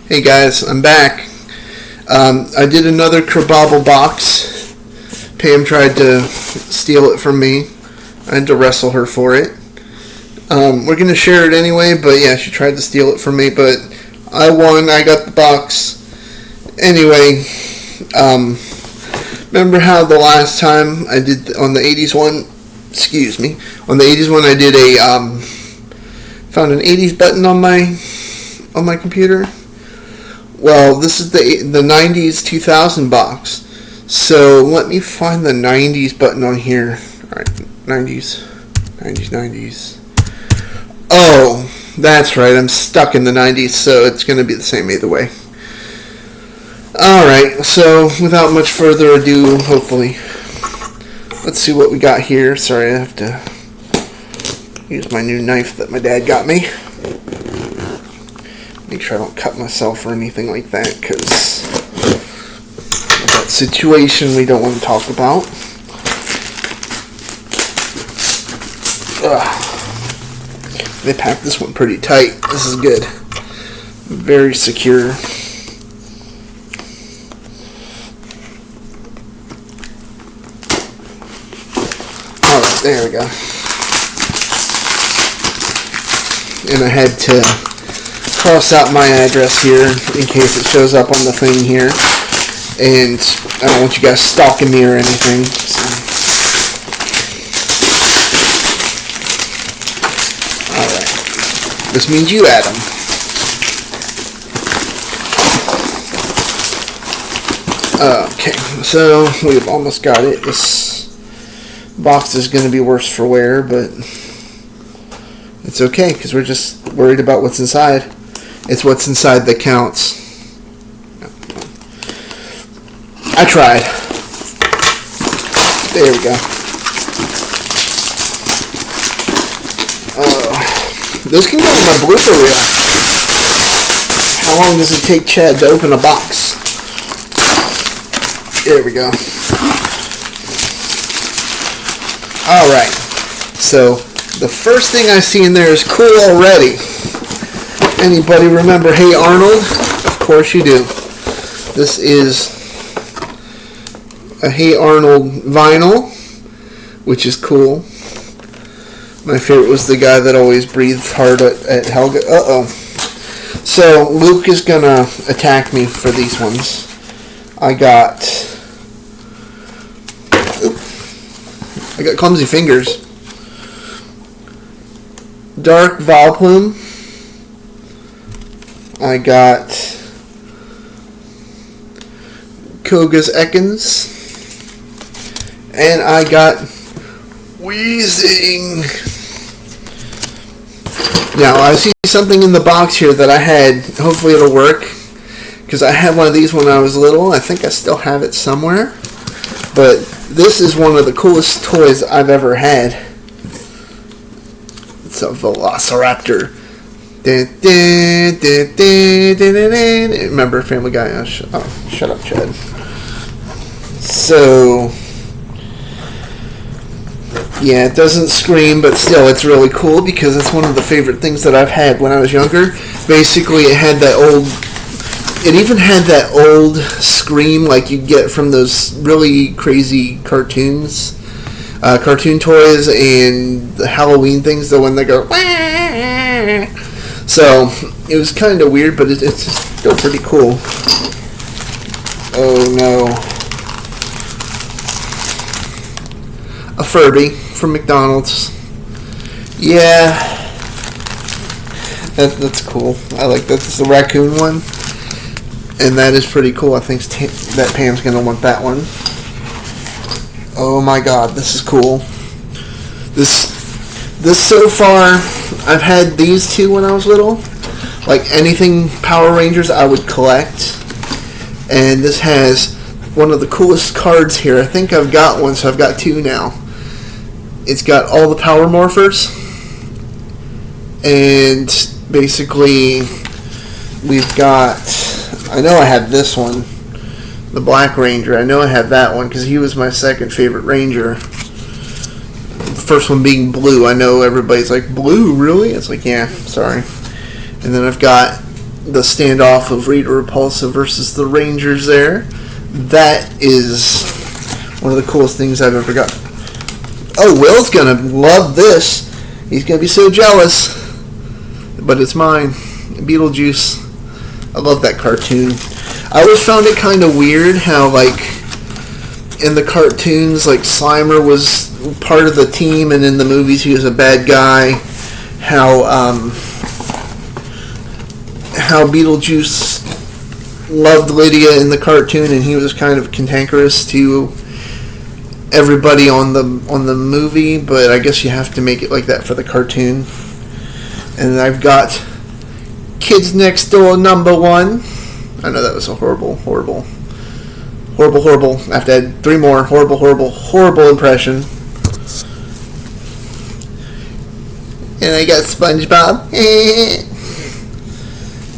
Hey guys, I'm back. I did another Kerbobble box. Pam tried to steal it from me. I had to wrestle her for it. We're going to share it anyway, but yeah, she tried to steal it from me, but I won. I got the box. Anyway, remember how the last time I did on the 80s one, on the 80s one I did found an 80s button on my computer? Well, this is the 90s 2000 box. So let me find the 90s button on here. Alright, 90s. Oh, that's right. I'm stuck in the 90s, so it's going to be the same either way. Alright, so without much further ado, hopefully, let's see what we got here. Sorry, I have to use my new knife that my dad got me. Make sure I don't cut myself or anything like that, because that situation we don't want to talk about. They packed this one pretty tight. This is good. Very secure. Oh, there we go. And I had to cross out my address here in case it shows up on the thing here, and I don't want you guys stalking me or anything. So. Alright, this means you, Adam. Okay, so we've almost got it. This box is going to be worse for wear, but it's okay because we're just worried about what's inside. It's what's inside that counts. I tried. There we go. Those can go in the blooper reel. How long does it take Chad to open a box? There we go. Alright. So, the first thing I see in there is cool already. Anybody remember Hey Arnold? Of course you do. This is a Hey Arnold vinyl, which is cool. My favorite was the guy that always breathed hard at Helga. Uh-oh. So, Luke is going to attack me for these ones. I got clumsy fingers. Dark Vileplume. I got Koga's Ekans, and I got Wheezing. Now, I see something in the box here that I had. Hopefully it'll work, because I had one of these when I was little. I think I still have it somewhere, but this is one of the coolest toys I've ever had. It's a Velociraptor. Remember Family Guy? Oh, shut up, Chad. So, yeah, it doesn't scream, but still, it's really cool because it's one of the favorite things that I've had when I was younger. Basically, it had that old. It even had that old scream like you get from those really crazy cartoons, cartoon toys, and the Halloween things. The one that go. So, it was kind of weird, but it's still pretty cool. Oh no. A Furby from McDonald's. Yeah. That's cool. I like that. It's the raccoon one. And that is pretty cool. I think that Pam's going to want that one. Oh my god, this is cool. This so far, I've had these two when I was little. Like anything Power Rangers I would collect. And this has one of the coolest cards here. I think I've got one, so I've got two now. It's got all the Power Morphers. And basically, we've got... I know I had this one. The Black Ranger. I know I had that one because he was my second favorite Ranger. First one being blue. I know everybody's like, blue, really? It's like, yeah, sorry. And then I've got the standoff of Rita Repulsa versus the Rangers there. That is one of the coolest things I've ever got. Oh, Will's gonna love this. He's gonna be so jealous. But it's mine. Beetlejuice. I love that cartoon. I always found it kind of weird how, like, in the cartoons, like, Slimer was part of the team, and in the movies he was a bad guy. How Beetlejuice loved Lydia in the cartoon, and he was kind of cantankerous to everybody on the movie, but I guess you have to make it like that for the cartoon. And I've got Kids Next Door #1. I know that was a horrible. I have to add 3 more. Horrible impression. And I got SpongeBob.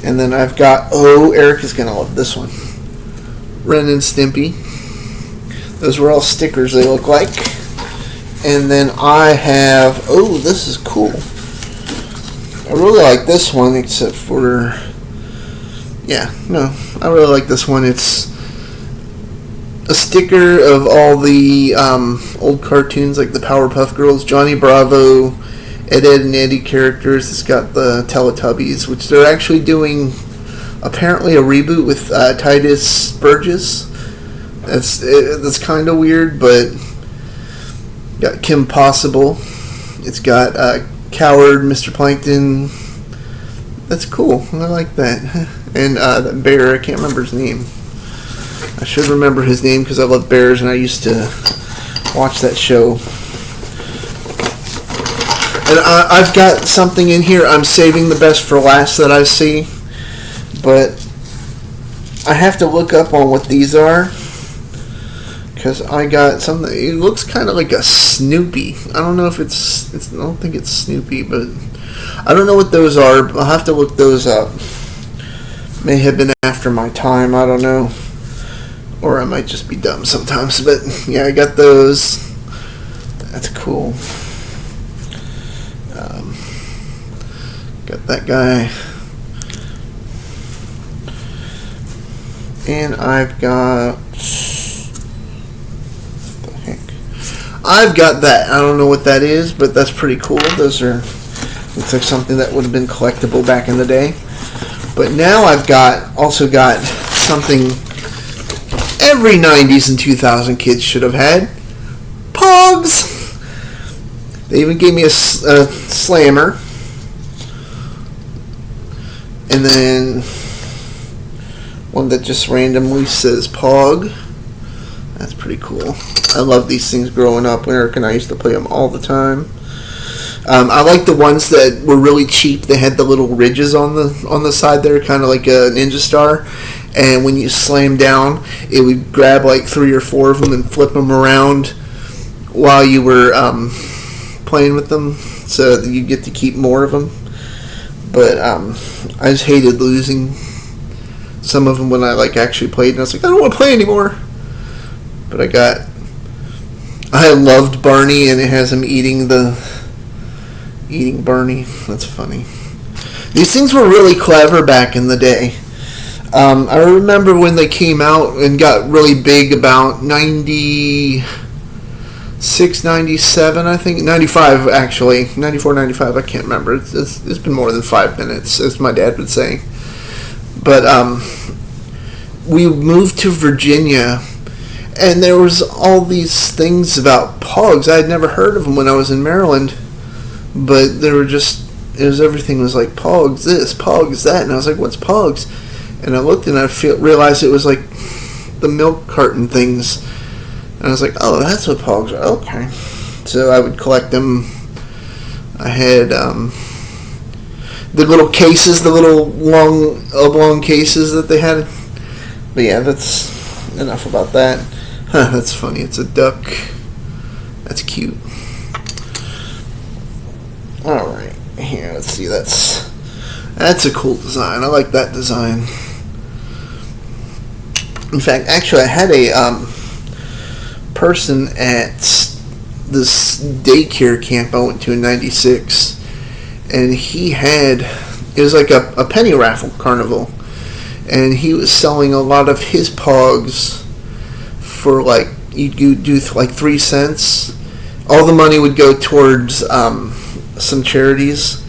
And then I've got, Eric is going to love this one, Ren and Stimpy. Those were all stickers, they look like. And then I have, this is cool. I really like this one, except for, I really like this one. It's a sticker of all the old cartoons, like the Powerpuff Girls, Johnny Bravo, Ed, and Eddie characters. It's got the Teletubbies, which they're actually doing apparently a reboot with Titus Burgess. That's kind of weird, but got Kim Possible. It's got Coward, Mr. Plankton. That's cool. I like that. And that bear, I can't remember his name. I should remember his name because I love bears and I used to watch that show. And I've got something in here. I'm saving the best for last that I see. But I have to look up on what these are. Because I got something. It looks kind of like a Snoopy. I don't know if it's I don't think it's Snoopy, but I don't know what those are. I'll have to look those up. May have been after my time. I don't know. Or I might just be dumb sometimes. But yeah, I got those. That's cool. Got that guy. And I've got... I've got that. I don't know what that is, but that's pretty cool. Those are... Looks like something that would have been collectible back in the day. But now I've also got something every 90s and 2000 kids should have had. Pogs! They even gave me a slammer. And then one that just randomly says Pog. That's pretty cool. I love these things growing up. Eric and I used to play them all the time. I like the ones that were really cheap. They had the little ridges on the side there, kind of like a Ninja Star. And when you slam down, it would grab like 3 or 4 of them and flip them around while you were playing with them, so that you get to keep more of them. But I just hated losing some of them when I actually played, and I was like, I don't want to play anymore. But I loved Barney, and it has him eating Barney. That's funny. These things were really clever back in the day. I remember when they came out and got really big about 96, 97, I think. 95, actually. 94, 95, I can't remember. It's been more than 5 minutes, as my dad would say. But we moved to Virginia, and there was all these things about Pogs. I had never heard of them when I was in Maryland. But everything was like Pogs this, Pogs that. And I was like, what's Pogs? And I looked and I realized it was like the milk carton things. And I was like, oh, that's what Pogs are. Okay. So I would collect them. I had the little cases, the little long oblong cases that they had. But yeah, that's enough about that. Huh, that's funny. It's a duck. That's cute. Alright. Here, let's see. That's a cool design. I like that design. In fact, actually, I had a person at this daycare camp I went to in '96, and he had it was like a penny raffle carnival, and he was selling a lot of his Pogs for like, you do like 3 cents. All the money would go towards some charities,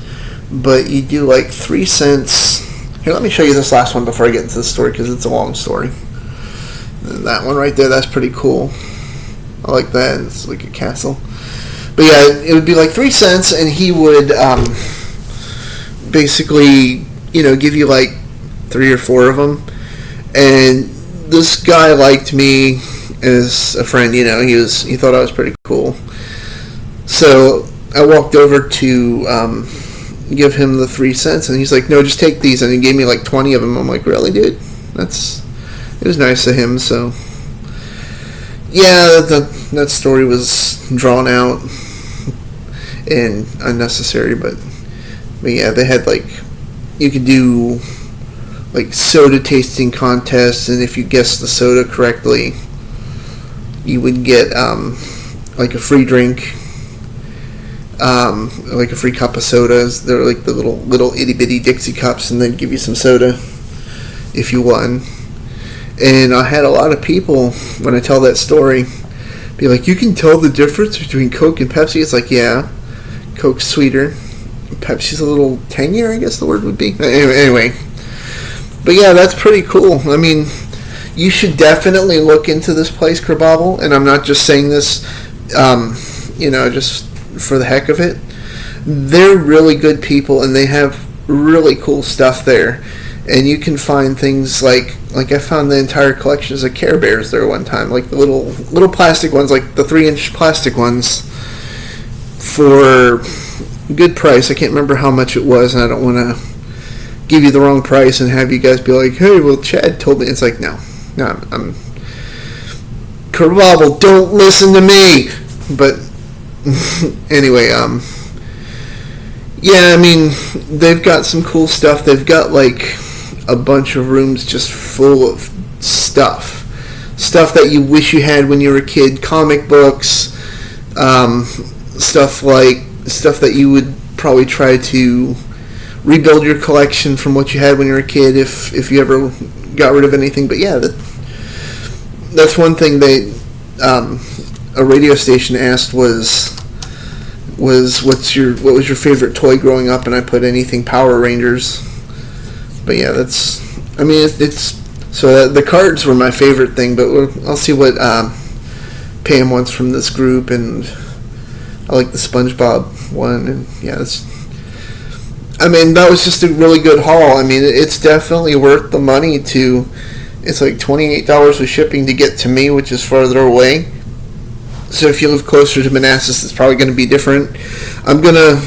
but you do like 3 cents. Here, let me show you this last one before I get into the story, because it's a long story. That one right there, that's pretty cool. I like that. It's like a castle. But yeah, it would be like 3 cents, and he would basically, give you like 3 or 4 of them. And this guy liked me as a friend. He thought I was pretty cool. So I walked over to give him the 3 cents, and he's like, "No, just take these." And he gave me like 20 of them. I'm like, "Really, dude?" It was nice of him. So yeah, that story was drawn out and unnecessary, but yeah, they had like, you could do like soda tasting contests, and if you guessed the soda correctly, you would get like a free drink, like a free cup of sodas. They're like the little itty bitty Dixie cups, and they'd give you some soda if you won. And I had a lot of people, when I tell that story, be like, "You can tell the difference between Coke and Pepsi?" It's like, yeah, Coke's sweeter, Pepsi's a little tangier, I guess the word would be. Anyway, but yeah, that's pretty cool. I mean, you should definitely look into this place, Kerbobble, and I'm not just saying this, just for the heck of it. They're really good people, and they have really cool stuff there. And you can find things like I found the entire collections of Care Bears there one time, like the little plastic ones, like the 3-inch plastic ones, for good price. I can't remember how much it was, and I don't want to give you the wrong price and have you guys be like, "Hey, well, Chad told me." It's like, no, I'm Kerbobble, don't listen to me. But anyway, yeah, I mean, they've got some cool stuff. They've got like a bunch of rooms just full of stuff that you wish you had when you were a kid. Comic books, stuff that you would probably try to rebuild your collection from what you had when you were a kid, if you ever got rid of anything. But yeah, that's one thing a radio station asked was what was your favorite toy growing up, and I put anything Power Rangers. But yeah, it's so the cards were my favorite thing, but I'll see what Pam wants from this group, and I like the SpongeBob one, and yeah, that was just a really good haul. I mean, it's definitely worth the money it's like $28 with shipping to get to me, which is farther away. So if you live closer to Manassas, it's probably going to be different. I'm going to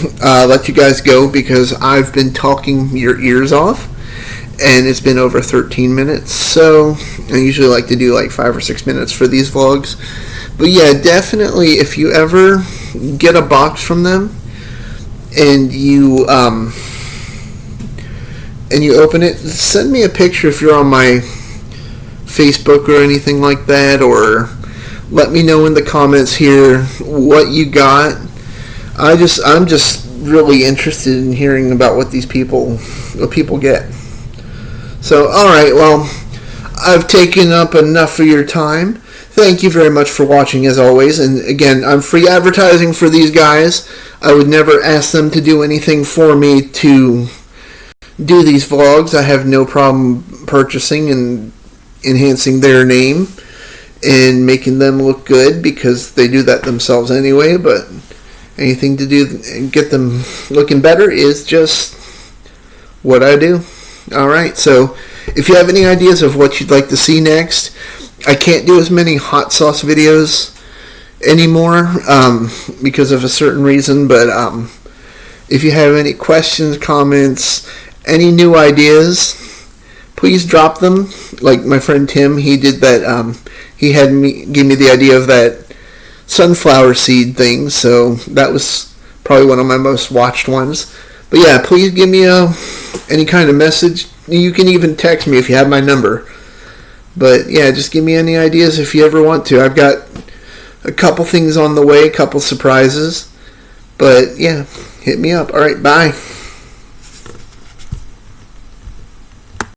let you guys go because I've been talking your ears off, and it's been over 13 minutes. So I usually like to do like 5 or 6 minutes for these vlogs. But yeah, definitely, if you ever get a box from them and you open it, send me a picture if you're on my Facebook or anything like that, or let me know in the comments here what you got. I'm just really interested in hearing about what people get. So, alright, well, I've taken up enough of your time. Thank you very much for watching, as always. And again, I'm free advertising for these guys. I would never ask them to do anything for me to do these vlogs. I have no problem purchasing and enhancing their name and making them look good, because they do that themselves anyway. But anything to do and get them looking better is just what I do. Alright, so if you have any ideas of what you'd like to see next, I can't do as many hot sauce videos anymore because of a certain reason, but if you have any questions, comments, any new ideas, please drop them. Like my friend Tim, he did that, he had give me the idea of that sunflower seed thing, so that was probably one of my most watched ones. But yeah, please give me any kind of message. You can even text me if you have my number. But yeah, just give me any ideas if you ever want to. I've got a couple things on the way, a couple surprises. But yeah, hit me up. Alright, bye.